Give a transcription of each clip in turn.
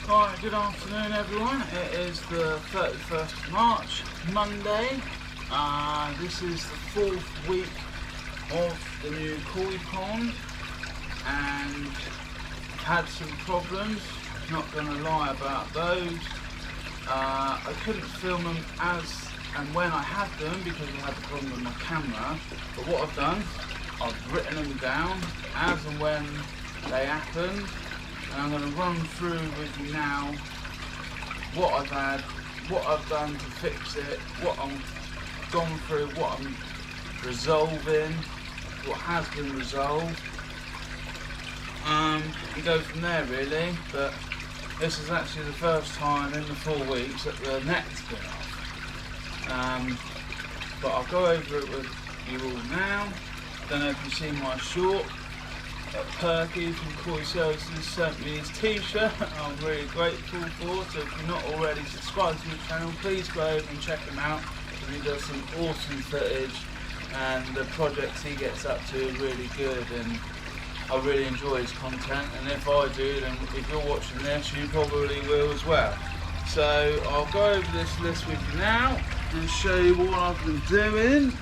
Right, good afternoon everyone. It is the 31st of March, Monday. This is the 4th week of the new koi pond, and had some problems, not going to lie about those. I couldn't film them as and when I had them because I had the problem with my camera, but what I've done, I've written them down as and when they happened, and I'm going to run through with you now what I've had, what I've done to fix it, what I'm gone through, what I'm resolving, what has been resolved, and go from there really. But this is actually the first time in the 4 weeks that the net's been off. But I'll go over it with you all now. Don't know if you've seen my short. Perky from Koi Services sent me his t-shirt. I'm really grateful for. So if you're not already subscribed to the channel, please go over and check him out. He does some awesome footage, and the projects he gets up to are really good, and I really enjoy his content. And if I do, then if you're watching this, you probably will as well. So I'll go over this list with you now and show you what I've been doing.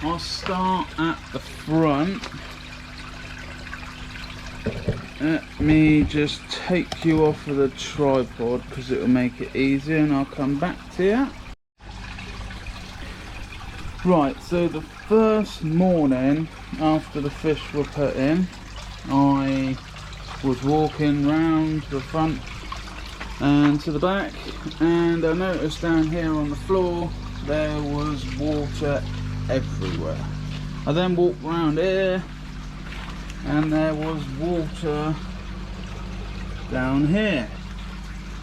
I'll start at the front. Let me just take you off of the tripod because it will make it easier, and I'll come back to you. Right, so the first morning after the fish were put in, I was walking round the front and to the back, and I noticed down here on the floor there was water everywhere. I then walked round here and there was water down here,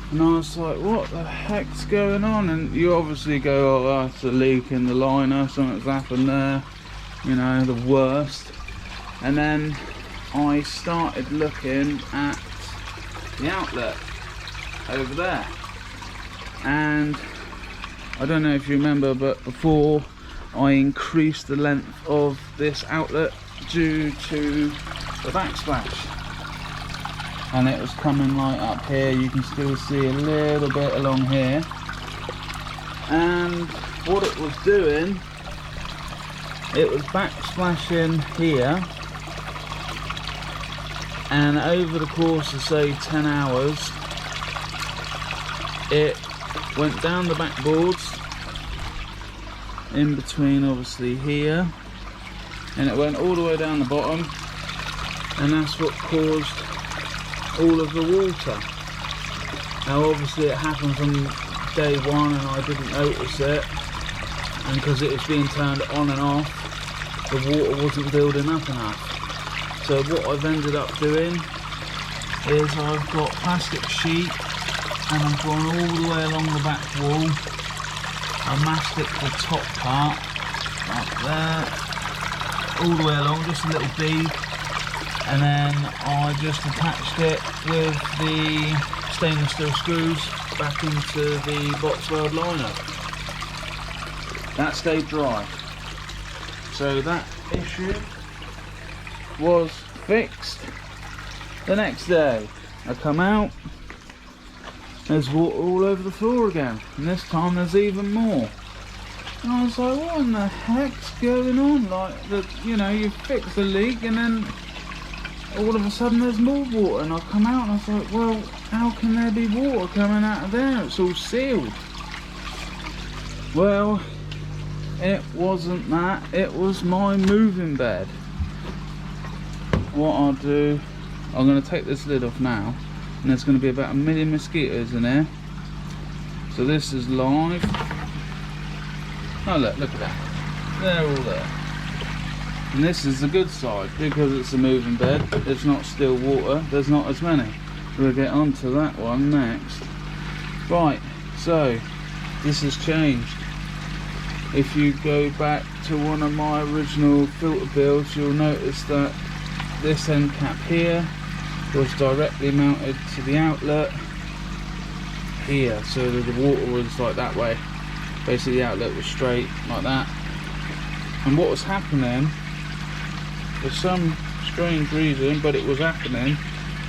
and I was like, what the heck's going on? And you obviously go, oh, that's a leak in the liner, something's happened there, you know, the worst. And then I started looking at the outlet over there, and I don't know if you remember, but before I increased the length of this outlet due to the backsplash, and it was coming right up here. You can still see a little bit along here, and what it was doing, it was backsplashing here, and over the course of say 10 hours it went down the backboards in between obviously here, and it went all the way down the bottom, and that's what caused all of the water. Now obviously it happened from day one and I didn't notice it, and because it was being turned on and off, the water wasn't building up enough. So what I've ended up doing is I've got plastic sheet, and I've gone all the way along the back wall. I mastic the top part up there, all the way along, just a little bead, and then I just attached it with the stainless steel screws back into the box weld liner. That stayed dry, so that issue was fixed. The next day I come out, there's water all over the floor again, and this time there's even more. And I was like, what in the heck's going on? Like, you know, you fix the leak and then all of a sudden there's more water, and I come out and I was like, well, how can there be water coming out of there? It's all sealed. Well, it wasn't that, it was my moving bed. What I'll do, I'm going to take this lid off now, and there's going to be about 1 million mosquitoes in there. So this is live. Oh look at that, they're all there. And this is the good side, because it's a moving bed, it's not still water, there's not as many. We'll get onto that one next. Right, so this has changed. If you go back to one of my original filter builds, you'll notice that this end cap here was directly mounted to the outlet here, so that the water was like that way. Basically the outlet was straight like that, and what was happening, for some strange reason, but it was happening,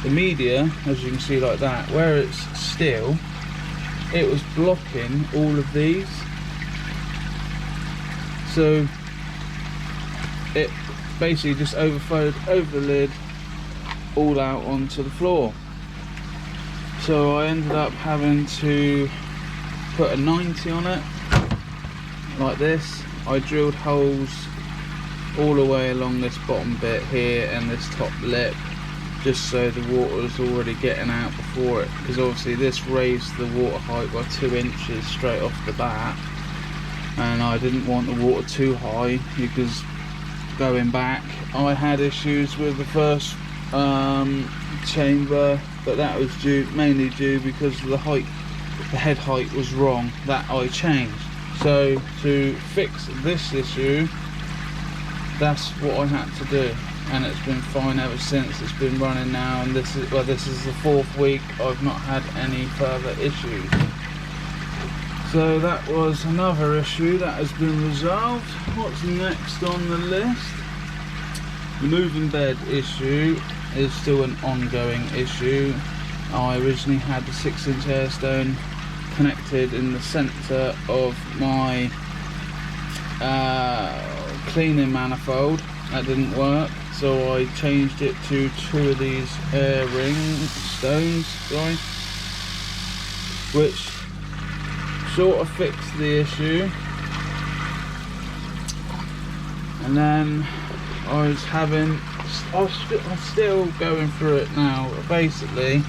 the media, as you can see like that, where it's steel, it was blocking all of these, so it basically just overflowed over the lid all out onto the floor. So I ended up having to put a 90 on it like this. I drilled holes all the way along this bottom bit here and this top lip, just so the water was already getting out before it, because obviously this raised the water height by 2 inches straight off the bat, and I didn't want the water too high, because going back I had issues with the first chamber, but that was mainly due because the head height was wrong that I changed. So to fix this issue, that's what I had to do, and it's been fine ever since. It's been running now, and this is the 4th week I've not had any further issues. So that was another issue that has been resolved. What's next on the list? The moving bed issue is still an ongoing issue. I originally had the 6-inch airstone connected in the centre of my cleaning manifold. That didn't work, so I changed it to 2 of these air ring stones, which sort of fixed the issue. And then I'm still going through it now. Basically,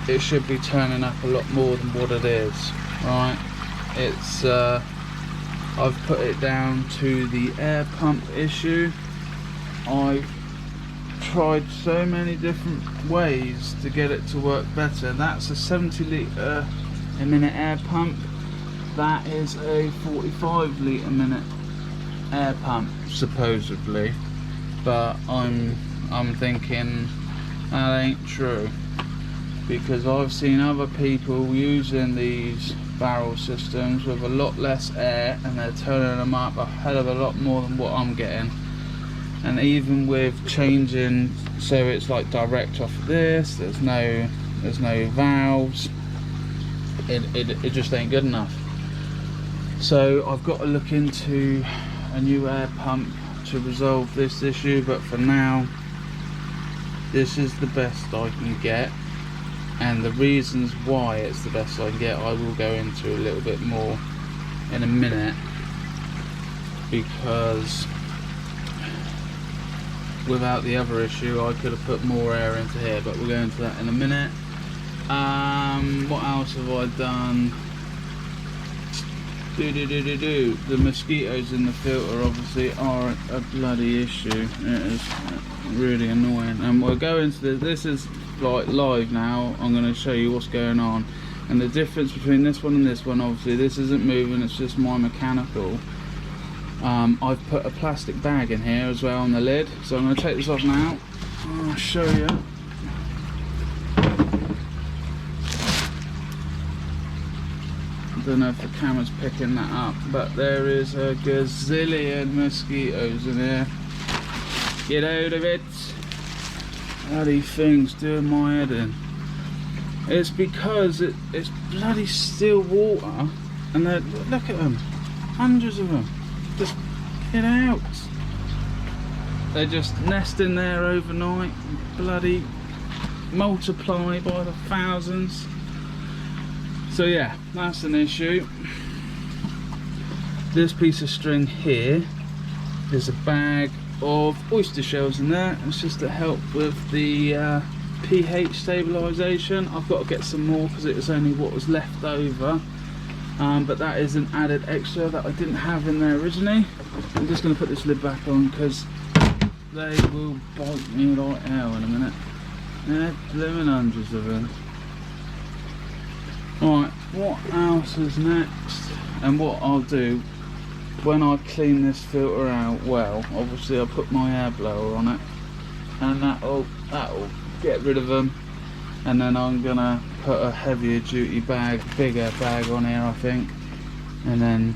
it should be turning up a lot more than what it is, right? It's I've put it down to the air pump issue. I've tried so many different ways to get it to work better. That's a 70 litre a minute air pump. That is a 45 litre a minute air pump, supposedly, but I'm thinking that ain't true, because I've seen other people using these barrel systems with a lot less air, and they're turning them up a hell of a lot more than what I'm getting. And even with changing so it's like direct off of this, there's no valves, it just ain't good enough. So I've got to look into a new air pump to resolve this issue, but for now this is the best I can get, and the reasons why it's the best I can get I will go into a little bit more in a minute, because without the other issue I could have put more air into here, but we'll go into that in a minute. What else have I done? The mosquitoes in the filter obviously are a bloody issue. It is really annoying, and we'll go into this is like live now. I'm going to show you what's going on, and the difference between this one and this one. Obviously this isn't moving, it's just my mechanical. I've put a plastic bag in here as well on the lid, so I'm going to take this off now. I'll show you. I don't know if the camera's picking that up, but there is a gazillion mosquitoes in here. Get out of it. Bloody thing's doing my head in. It's because it's bloody still water, and look at them, hundreds of them. Just get out. They just nest in there overnight, bloody multiply by the thousands. So yeah, that's an issue. This piece of string here, there's a bag of oyster shells in there. It's just to help with the pH stabilisation. I've got to get some more because it was only what was left over, but that is an added extra that I didn't have in there originally. I'm just going to put this lid back on because they will bite me like hell in a minute. They're blooming hundreds of them. Right, what else is next? And what I'll do when I clean this filter out, well, obviously I'll put my air blower on it, and that'll get rid of them. And then I'm gonna put a heavier duty bag, bigger bag on here, I think, and then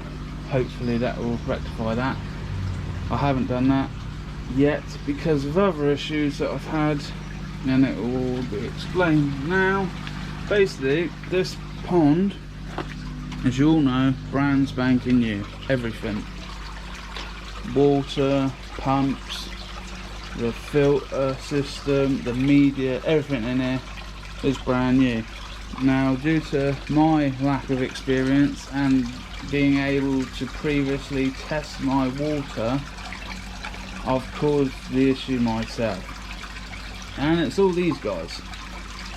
hopefully that will rectify that. I haven't done that yet because of other issues that I've had and it will all be explained. Now basically this pond, as you all know, brand spanking new. Everything, water, pumps, the filter system, the media, everything in here is brand new. Now, due to my lack of experience and being able to previously test my water, I've caused the issue myself, and it's all these guys.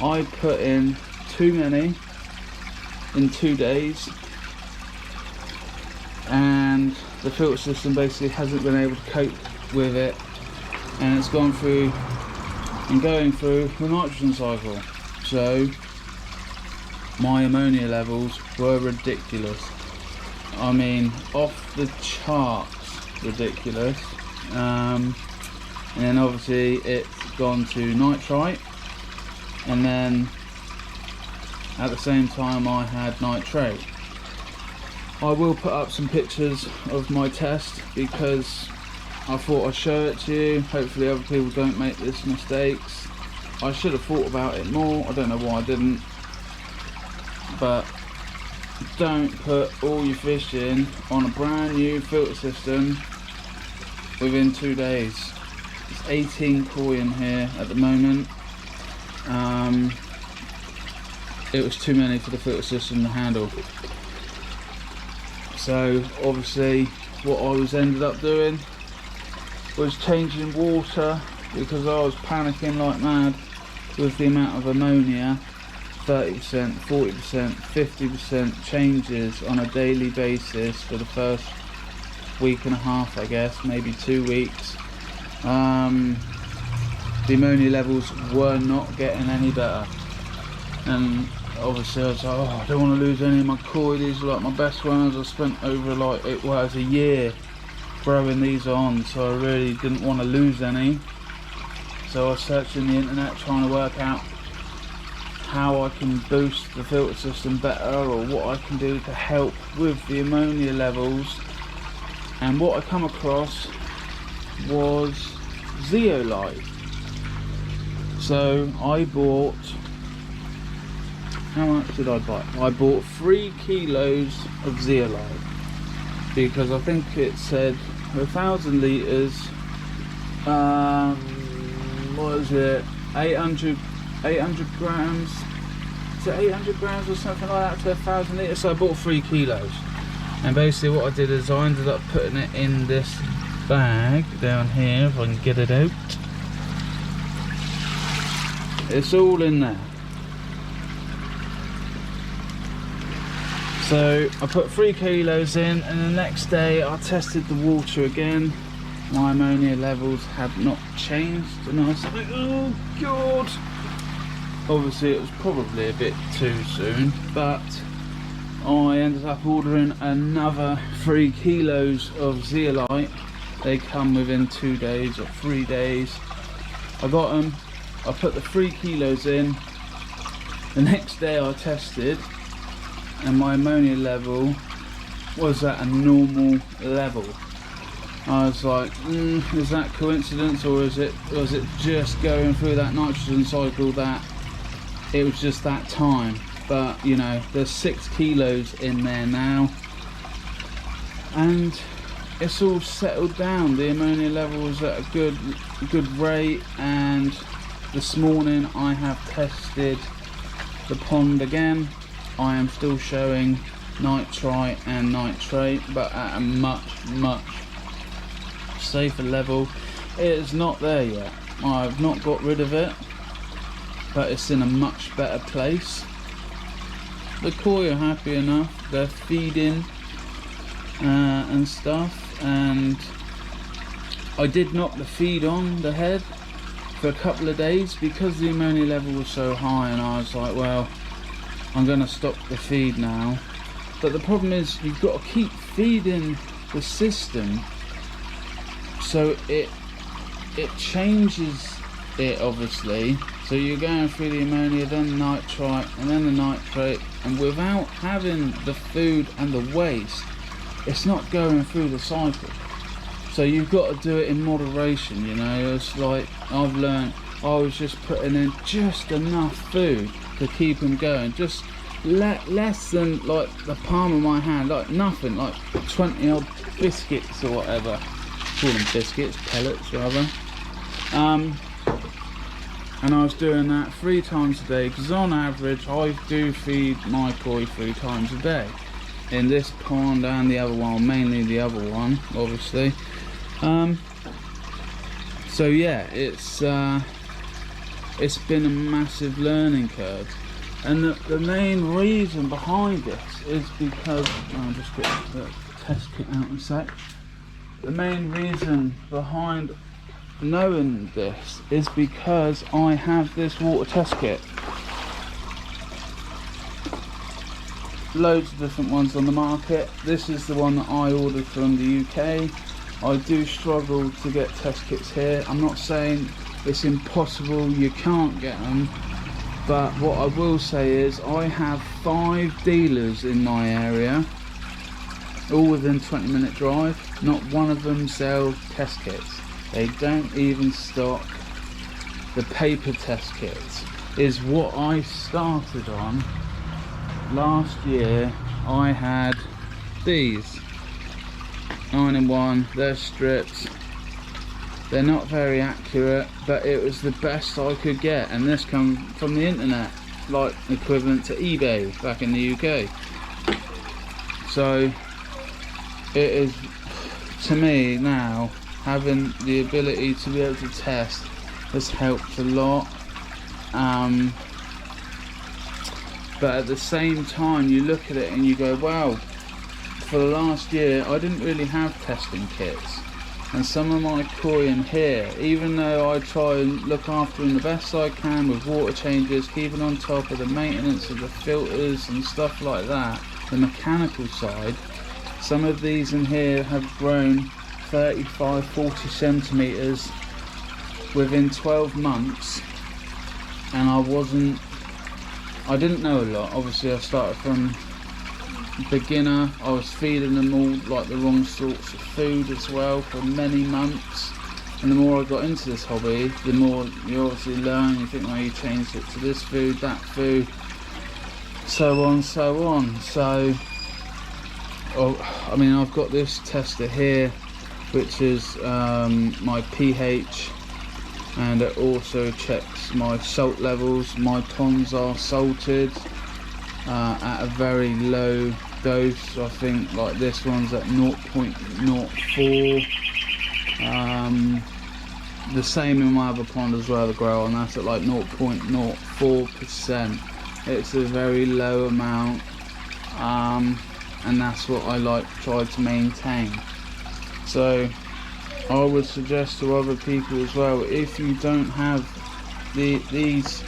I put in too many in 2 days, and the filter system basically hasn't been able to cope with it, and it's gone through and going through the nitrogen cycle. So my ammonia levels were ridiculous. I mean, off the charts ridiculous. And then obviously it's gone to nitrite, and then at the same time I had nitrate. I will put up some pictures of my test because I thought I'd show it to you. Hopefully other people don't make this mistakes. I should have thought about it more. I don't know why I didn't. But don't put all your fish in on a brand new filter system within 2 days. There's 18 koi in here at the moment. It was too many for the filter system to handle. So obviously what I was ended up doing was changing water, because I was panicking like mad with the amount of ammonia. 30%, 40%, 50% changes on a daily basis for the first week and a half, I guess, maybe 2 weeks. The ammonia levels were not getting any better, and obviously I was like, oh, I don't want to lose any of my koi. These are like my best ones. I spent over like it was a year growing these on, so I really didn't want to lose any. So I was searching the internet trying to work out how I can boost the filter system better, or what I can do to help with the ammonia levels. And what I come across was zeolite. So I bought, how much did I buy? I bought 3 kilos of zeolite, because I think it said 1,000 litres, what is it, 800 grams, to 800 grams or something like that to 1,000 litres. So I bought 3 kilos, and basically what I did is I ended up putting it in this bag down here, if I can get it out. It's all in there. So I put 3 kilos in, and the next day I tested the water again. My ammonia levels had not changed, and I was like, oh god. Obviously it was probably a bit too soon, but I ended up ordering another 3 kilos of zeolite. They come within 2 days or 3 days. I got them, I put the 3 kilos in. The next day I tested, and my ammonia level was at a normal level. I was like, is that coincidence, or was it just going through that nitrogen cycle that it was just that time? But you know, there's 6 kilos in there now, and it's all settled down. The ammonia level is at a good rate, and this morning I have tested the pond again. I am still showing nitrite and nitrate, but at a much safer level. It is not there yet. I've not got rid of it, but it's in a much better place. The koi are happy enough. They're feeding and stuff, and I did knock the feed on the head for a couple of days because the ammonia level was so high, and I was like, well, I'm gonna stop the feed now. But the problem is you've got to keep feeding the system, so it changes it, obviously. So you're going through the ammonia, then nitrite, and then the nitrate, and without having the food and the waste, it's not going through the cycle. So you've got to do it in moderation, you know. It's like I've learned I was just putting in just enough food to keep them going, just less than like the palm of my hand, like nothing, like 20 odd biscuits or whatever. Call them biscuits, pellets rather. And I was doing that 3 times a day, because on average I do feed my koi 3 times a day in this pond and the other one, mainly the other one obviously. So yeah, it's been a massive learning curve, and the main reason behind this is because I'll just get the test kit out in a sec. The main reason behind knowing this is because I have this water test kit. Loads of different ones on the market. This is the one that I ordered from the UK. I do struggle to get test kits here. I'm not saying it's impossible, you can't get them, but what I will say is I have 5 dealers in my area, all within 20-minute drive. Not one of them sells test kits. They don't even stock the paper test kits. Is what I started on last year. I had these 9-in-1, they're strips. They're not very accurate, but it was the best I could get, and this comes from the internet, like equivalent to eBay back in the UK. So it is, to me now, having the ability to be able to test has helped a lot. But at the same time you look at it and you go, wow, for the last year I didn't really have testing kits, and some of my koi in here, even though I try and look after them the best I can with water changes, keeping on top of the maintenance of the filters and stuff like that, the mechanical side, some of these in here have grown 35-40 centimeters within 12 months, and I didn't know a lot. Obviously I started from beginner. I was feeding them all like the wrong sorts of food as well for many months, and the more I got into this hobby, the more you obviously learn. You think, well, you changed it to this food, that food, so on. So I mean, I've got this tester here which is my pH, and it also checks my salt levels. My ponds are salted at a very low dose. I think like this one's at 0.04. The same in my other pond as well, the grow, and that's at like 0.04%. It's a very low amount, and that's what I try to maintain. So I would suggest to other people as well, if you don't have these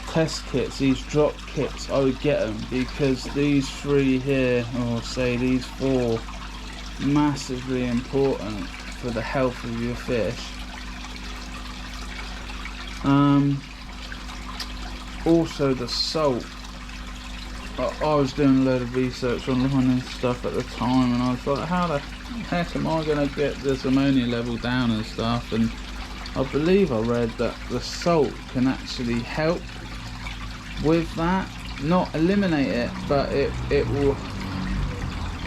test kits, these drop kits, I would get them, because these 3 here, or say these 4, massively important for the health of your fish. Also the salt. I was doing a load of research online and stuff at the time, and I was like, how the heck am I going to get this ammonia level down and stuff? And I believe I read that the salt can actually help with that, not eliminate it, but it will,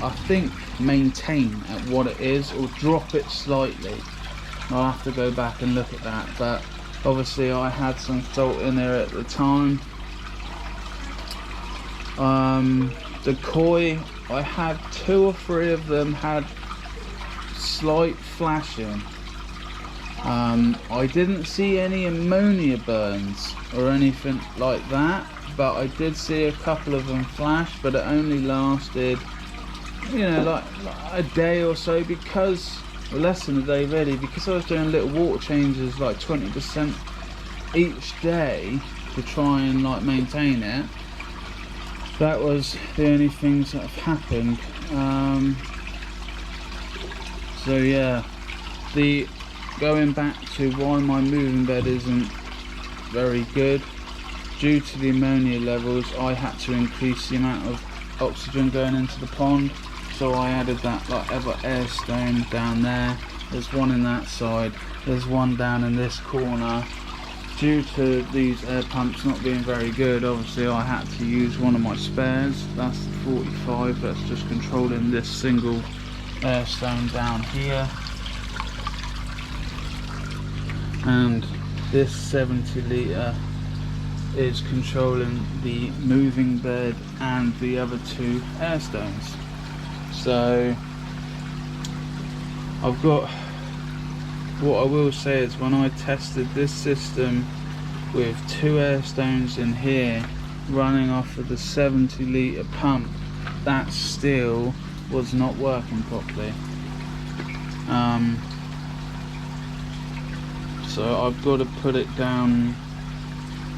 I think, maintain at what it is, or drop it slightly. I'll have to go back and look at that, but obviously I had some salt in there at the time. The koi, I had 2 or 3 of them had slight flashing. I didn't see any ammonia burns or anything like that, but I did see a couple of them flash, but it only lasted, you know, like a day or so, because, or less than a day really, because I was doing little water changes like 20% each day to try and like maintain it. That was the only things that have happened. So yeah, going back to why my moving bed isn't very good, due to the ammonia levels, I had to increase the amount of oxygen going into the pond. So I added that like air stone down there. There's one in that side. There's one down in this corner. due to these air pumps not being very good, obviously I had to use one of my spares. That's the 45, that's just controlling this single air stone down here, and this 70 litre is controlling the moving bed and the other two air stones. So I've got, what I will say is, when I tested this system with two air stones in here running off of the 70 litre pump, that still was not working properly. So I've got to put it down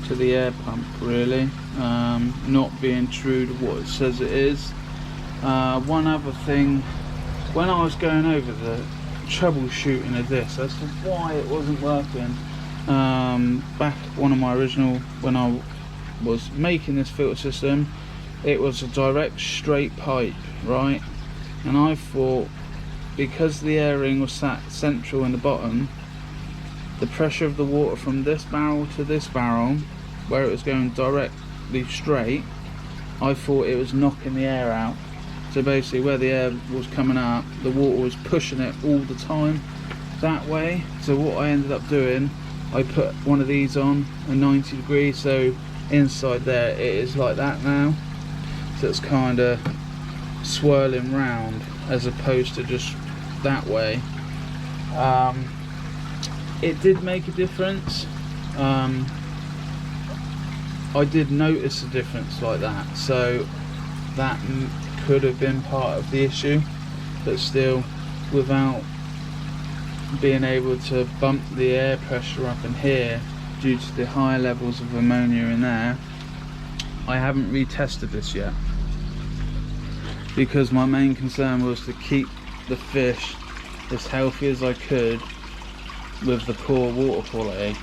to the air pump, really, not being true to what it says it is. One other thing, when I was going over the troubleshooting of this as to why it wasn't working, back one of my original, when I was making this filter system, it was a direct straight pipe, right? And I thought, because the air ring was sat central in the bottom, the pressure of the water from this barrel to this barrel, where it was going directly straight, I thought it was knocking the air out. So basically where the air was coming up, the water was pushing it all the time that way. So what I ended up doing, I put one of these on, a 90 degree, so inside there it is like that now. So it's kind of swirling round as opposed to just that way. It did make a difference. I did notice a difference like that, so that could have been part of the issue, but still, without being able to bump the air pressure up in here due to the higher levels of ammonia in there, I haven't retested this yet, because my main concern was to keep the fish as healthy as I could with the poor water quality.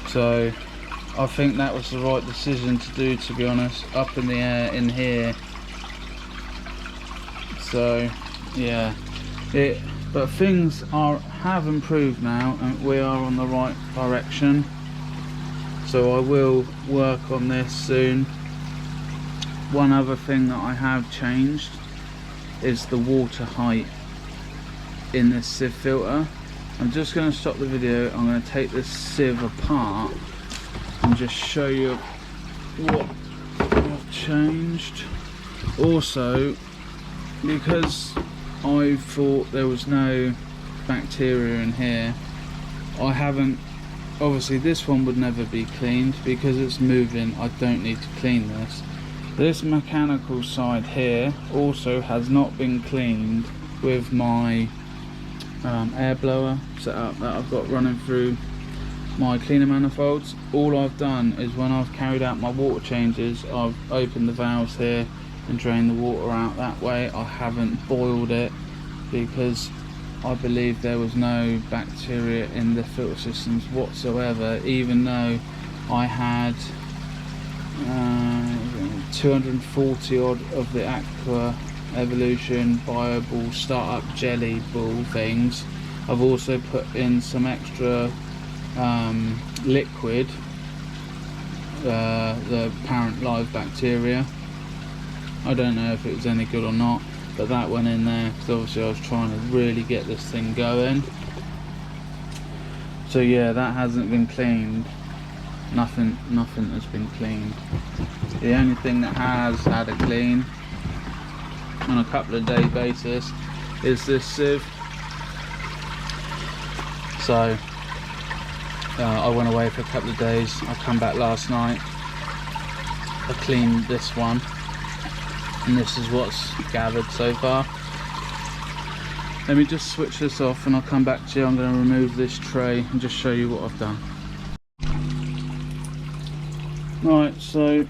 So I think that was the right decision to do, to be honest, up in the air in here. So yeah, but things have improved now, and we are on the right direction. So I will work on this soon. One other thing that I have changed is the water height in this sieve filter. I'm just going to stop the video. I'm going to take this sieve apart and just show you what I've changed. Also, because I thought there was no bacteria in here, I haven't, obviously this one would never be cleaned because it's moving. I don't need to clean this. This mechanical side here also has not been cleaned with my air blower setup that I've got running through my cleaner manifolds. All I've done is, when I've carried out my water changes, I've opened the valves here and drained the water out that way. I haven't boiled it because I believe there was no bacteria in the filter systems whatsoever, even though I had 240 odd of the Aqua Evolution Bioball Startup Jelly Ball things. I've also put in some extra liquid, the parent live bacteria. I don't know if it was any good or not, but that went in there because obviously I was trying to really get this thing going. So yeah, that hasn't been cleaned. Nothing has been cleaned. The only thing that has had a clean on a couple of day basis is this sieve. So I went away for a couple of days. I come back last night. I cleaned this one, and this is what's gathered so far. Let me just switch this off and I'll come back to you. I'm going to remove this tray and just show you what I've done. Right, so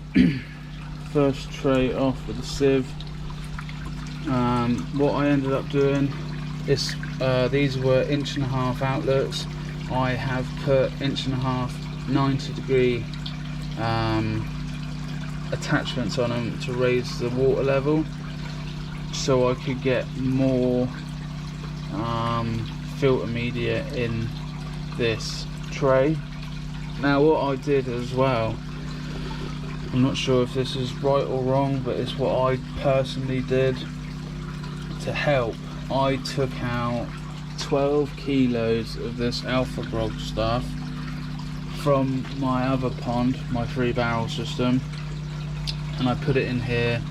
first tray off with the sieve. What I ended up doing is, these were 1.5" outlets. I have put 1.5" 90 degree attachments on them to raise the water level, so I could get more filter media in this tray. Now what I did as well, I'm not sure if this is right or wrong, but it's what I personally did to help. I took out 12 kilos of this alpha grog stuff from my other pond, my 3-barrel system, and I put it in here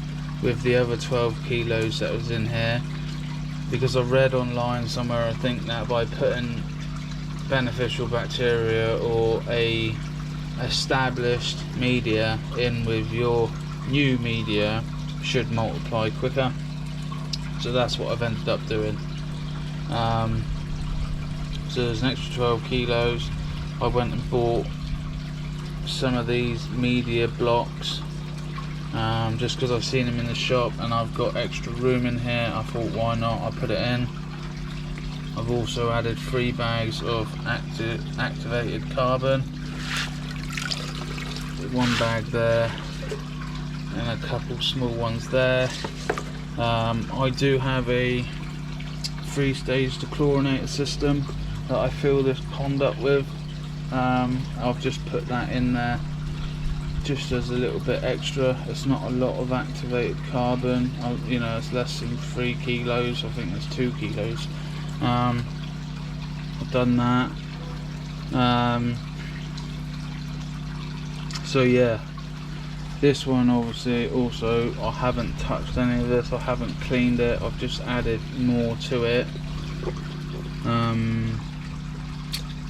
with the other 12 kilos that was in here, because I read online somewhere, I think, that by putting beneficial bacteria or a established media in with your new media should multiply quicker. So that's what I've ended up doing. So there's an extra 12 kilos. I went and bought some of these media blocks, just because I've seen them in the shop and I've got extra room in here. I thought, why not, I put it in. I've also added 3 bags of activated carbon, 1 bag there and a couple small ones there. I do have a 3-stage dechlorinator system that I fill this pond up with. I've just put that in there just as a little bit extra. It's not a lot of activated carbon, you know, it's less than 3 kilos, I think it's 2 kilos. I've done that. So yeah, this one obviously also, I haven't touched any of this, I haven't cleaned it, I've just added more to it. I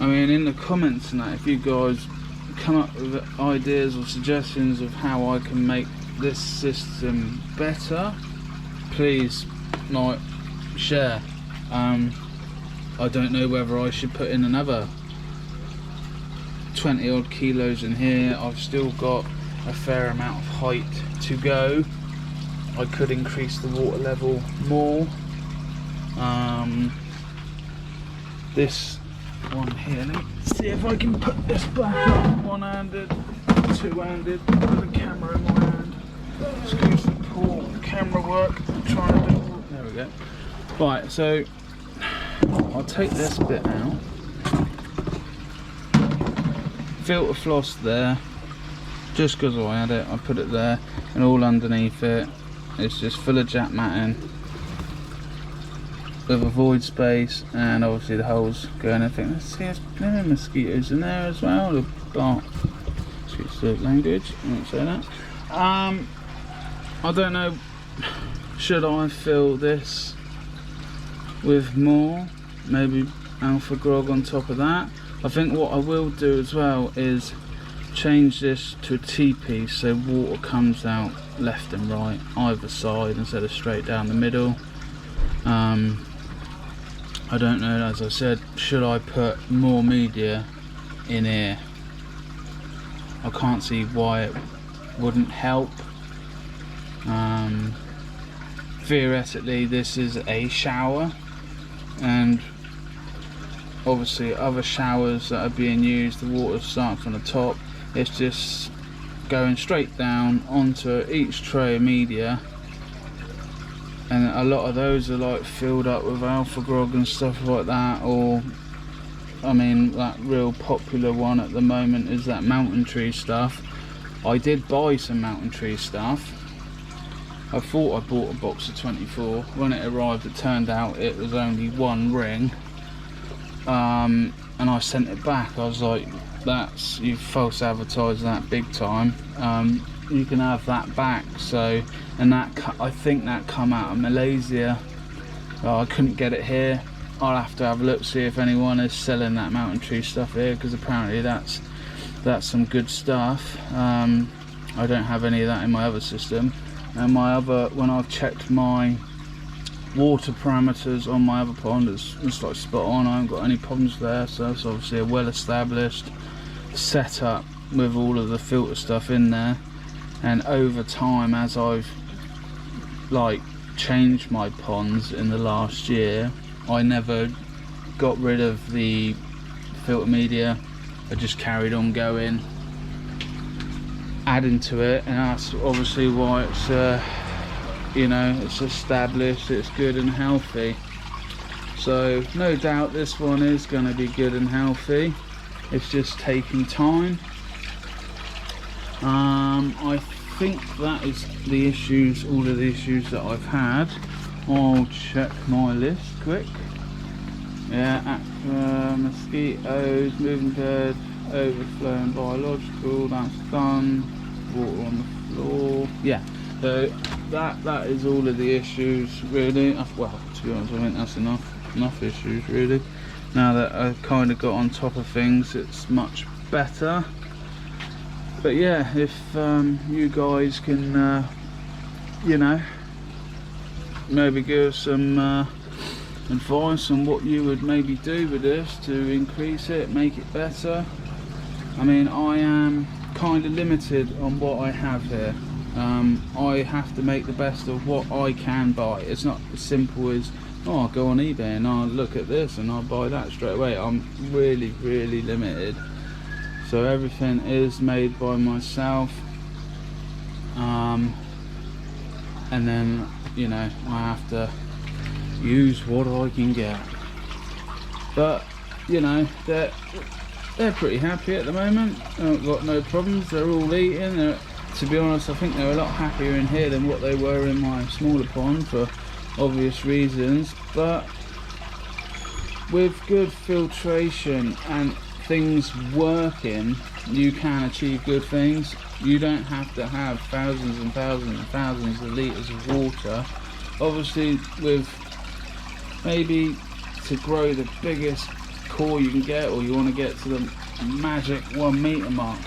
mean, in the comments and that, if you guys come up with ideas or suggestions of how I can make this system better, please like, share. I don't know whether I should put in another 20 odd kilos in here. I've still got a fair amount of height to go. I could increase the water level more. This one here, let's see if I can put this back up one-handed, two-handed, with a camera in my hand. Excuse the poor camera work I'm trying to do. There we go. Right, so I'll take this bit out. Filter floss there, just because I had it, I put it there, and all underneath it it's just full of jack matting with a void space, and obviously the holes going. I think, let's see, there's plenty of mosquitoes in there as well. The bark, excuse the language, I won't say that. I don't know, should I fill this with more, maybe alpha grog on top of that? I think what I will do as well is change this to a T-piece, so water comes out left and right, either side, instead of straight down the middle. I don't know, as I said, should I put more media in here? I can't see why it wouldn't help. Theoretically this is a shower, and obviously other showers that are being used, the water's starting from the top, it's just going straight down onto each tray of media, and a lot of those are like filled up with alpha grog and stuff like that. Or I mean, that real popular one at the moment is that mountain tree stuff. I did buy some mountain tree stuff. I thought I bought a box of 24. When it arrived, it turned out it was only 1 ring. And I sent it back. I was like, that's, you've false advertised that big time. You can have that back. So, and that, I think that come out of Malaysia. I couldn't get it here. I'll have to have a look, see if anyone is selling that mountain tree stuff here, because apparently that's some good stuff. I don't have any of that in my other system, and my other, when I've checked my water parameters on my other pond, it's like spot on. I haven't got any problems there. So it's obviously a well established setup with all of the filter stuff in there. And over time, as I've like changed my ponds in the last year, I never got rid of the filter media. I just carried on going, adding to it, and that's obviously why it's you know, it's established, it's good and healthy. So no doubt this one is going to be good and healthy. It's just taking time. I think that is the issues, all of the issues that I've had. I'll check my list quick. Yeah, mosquitoes, moving bed, overflowing biological, that's done. Water on the floor. Yeah, so that is all of the issues really. Well, to be honest, I think that's enough issues really. Now that I've kind of got on top of things, it's much better. But yeah, if you guys can, you know, maybe give some advice on what you would maybe do with this to increase it, make it better. I mean, I am kind of limited on what I have here. I have to make the best of what I can buy. It's not as simple as, oh, I'll go on eBay and I'll look at this and I'll buy that straight away. I'm really limited. So everything is made by myself, and then, you know, I have to use what I can get. But, you know, they're pretty happy at the moment. I've got no problems. They're all eating. To be honest, I think they're a lot happier in here than what they were in my smaller pond for obvious reasons. But with good filtration and things working, you can achieve good things. You don't have to have thousands and thousands and thousands of litres of water. Obviously, with maybe to grow the biggest koi you can get, or you want to get to the magic 1 metre mark,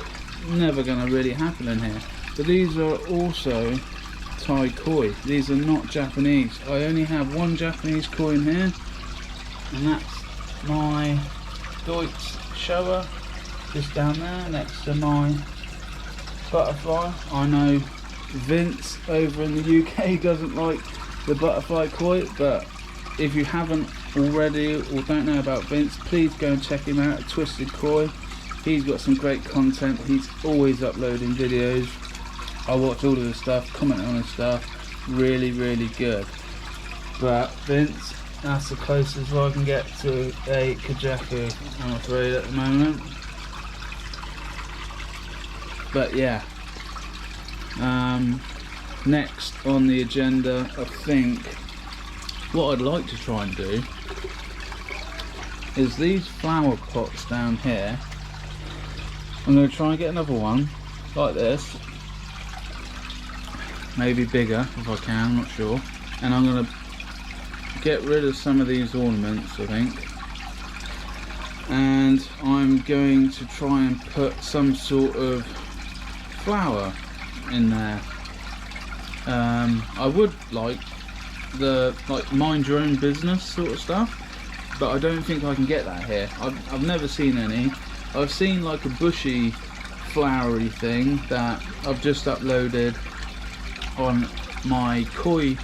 never going to really happen in here. But these are also Thai koi. These are not Japanese. I only have one Japanese koi in here, and that's my Deutsch shower, just down there next to my butterfly. I know Vince over in the UK doesn't like the butterfly koi, but if you haven't already or don't know about Vince, please go and check him out at Twisted Koi. He's got some great content. He's always uploading videos. I watch all of his stuff, comment on his stuff. Really good. But Vince, that's the closest I can get to a kajaku, I'm afraid, at the moment. But yeah, next on the agenda, I think what I'd like to try and do is these flower pots down here. I'm going to try and get another one like this, maybe bigger if I can, I'm not sure. And I'm going to get rid of some of these ornaments, I think, and I'm going to try and put some sort of flower in there. I would like the mind your own business sort of stuff, but I don't think I can get that here. I've never seen any. I've seen like a bushy flowery thing that I've just uploaded on my koi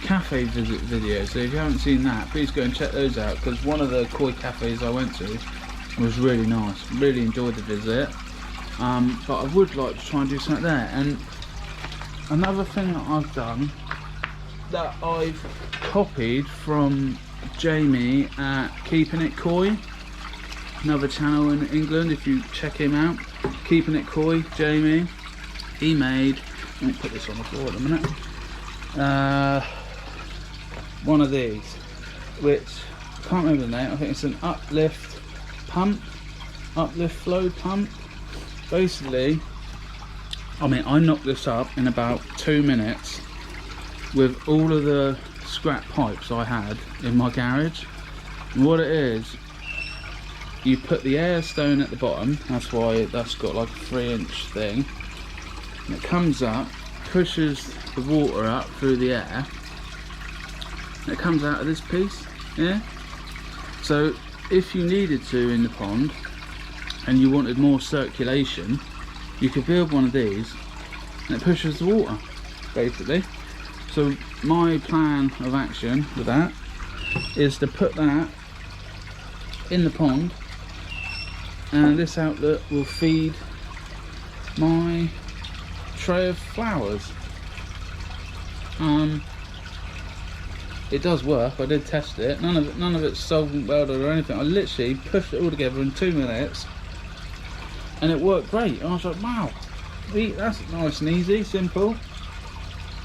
cafe visit video, so if you haven't seen that, please go and check those out, because one of the koi cafes I went to was really nice. Really enjoyed the visit. But I would like to try and do something there. And another thing that I've done that I've copied from Jamie at Keeping It Koi, another channel in England, if you check him out, Keeping It Koi, Jamie, he made, let me put this on the floor in a minute, one of these, which I can't remember the name. I think it's an uplift flow pump. Basically, I mean, I knocked this up in about 2 minutes with all of the scrap pipes I had in my garage. And what it is, you put the air stone at the bottom, that's why that's got like a 3-inch thing, and it comes up, pushes the water up through the air, and it comes out of this piece, yeah? So if you needed to in the pond and you wanted more circulation, you could build one of these and it pushes the water, basically. So my plan of action with that is to put that in the pond, and this outlet will feed my tray of flowers. It does work. I did test it. None of it's solvent welded or anything. I literally pushed it all together in 2 minutes, and it worked great. I was like, wow, that's nice and easy, simple.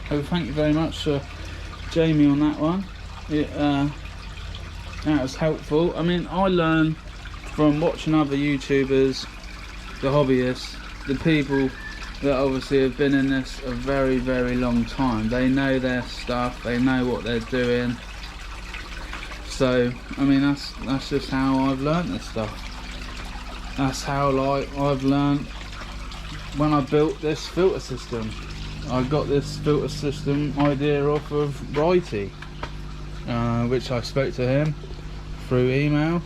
So thank you very much, Jamie, on that one. That was helpful. I mean, I learn from watching other YouTubers, the hobbyists, the people that obviously have been in this a very, very long time. They know their stuff, they know what they're doing. So, I mean, that's just how I've learned this stuff. That's how, like, I've learned when I built this filter system. I got this filter system idea off of Brit-Thai, which I spoke to him through email,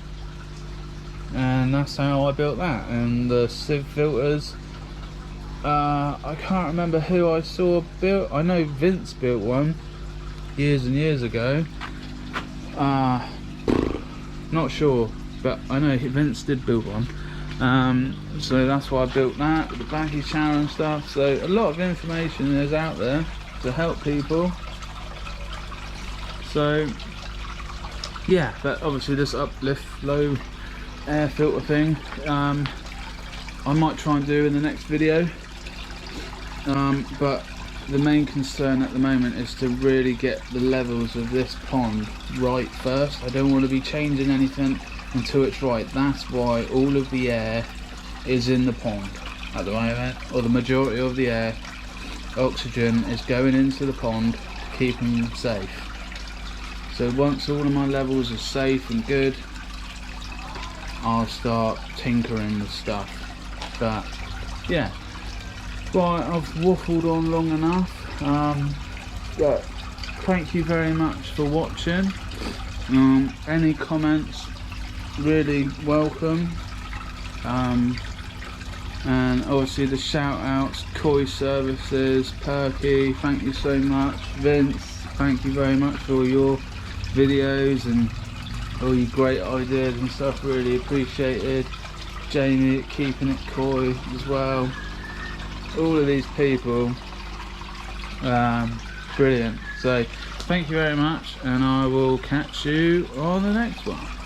and that's how I built that. And the sieve filters, I can't remember who I saw built. I know Vince built one years and years ago. Not sure, but I know Vince did build one. So that's why I built that with the baggy shower and stuff. So a lot of information is out there to help people. So yeah, but obviously this uplift low air filter thing, I might try and do in the next video. But the main concern at the moment is to really get the levels of this pond right first. I don't want to be changing anything until it's right. That's why all of the air is in the pond at the moment, or the majority of the air, oxygen, is going into the pond to keep them safe. So once all of my levels are safe and good, I'll start tinkering with stuff. But yeah, right, I've waffled on long enough. But thank you very much for watching. Any comments, really welcome. And obviously the shout outs, Koi Services, Perky, thank you so much. Vince, thank you very much for all your videos and all your great ideas and stuff, really appreciated. Jamie at Keeping It Koi as well. All of these people, brilliant. So thank you very much, and I will catch you on the next one.